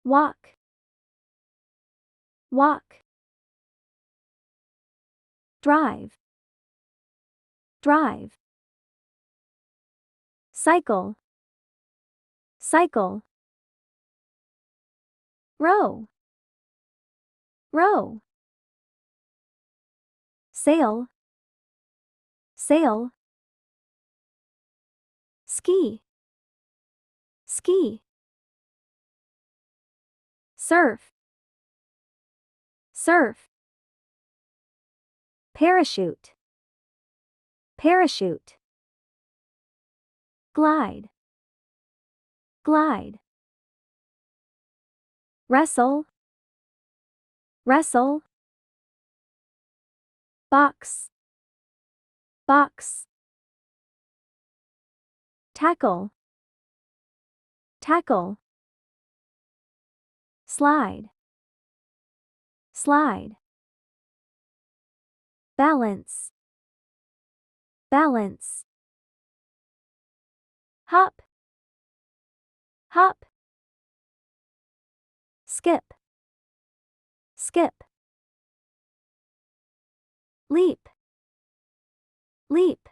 walk, walk. Drive, drive. Cycle, cycle. Row, row. Sail, sail. Ski, ski. Surf, surf. Parachute, parachute. Glide, glide. Wrestle, wrestle. Box, box. Tackle, tackle. Slide, slide. Balance, balance. Hop, hop. Skip, skip. Leap, leap.